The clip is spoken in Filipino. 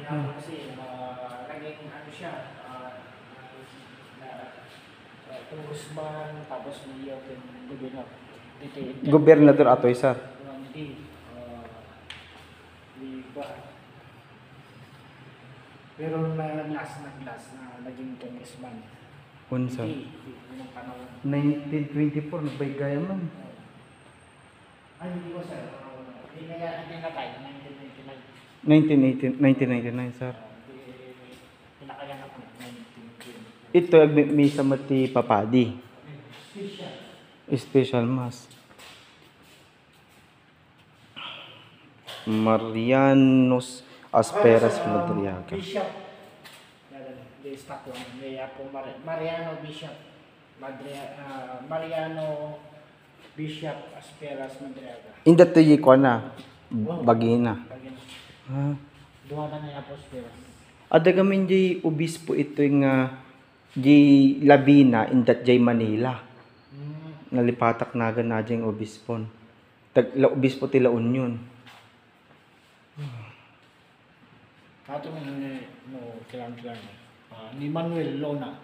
Kasi naging ano siya, Guzman, tapos niya yung Gobernador atoy sir. Hindi, iba. Pero last na naging congressman. Unsa? Hindi, yung panahon. 1924 nagbaygaya man. Ay, hindi ko sir. Hindi na tayo, 1999 sir. Pinakayan ako, 1920. Ito misa mati papadi. Special mass. Marianos Asperas Madriaga. Bishop. Mariano Bishop. Mariano Bishop Asperas Madriaga. Inda to yi ko na. Bagina. Ha. Duha na niya Asperas. Ada gamin jay obispo ito yung jay Labina indat jay Manila. Nalipatak nagan na jay obispon. La obispo tila Union. Ato mo no kailangan ni Manuel Lona.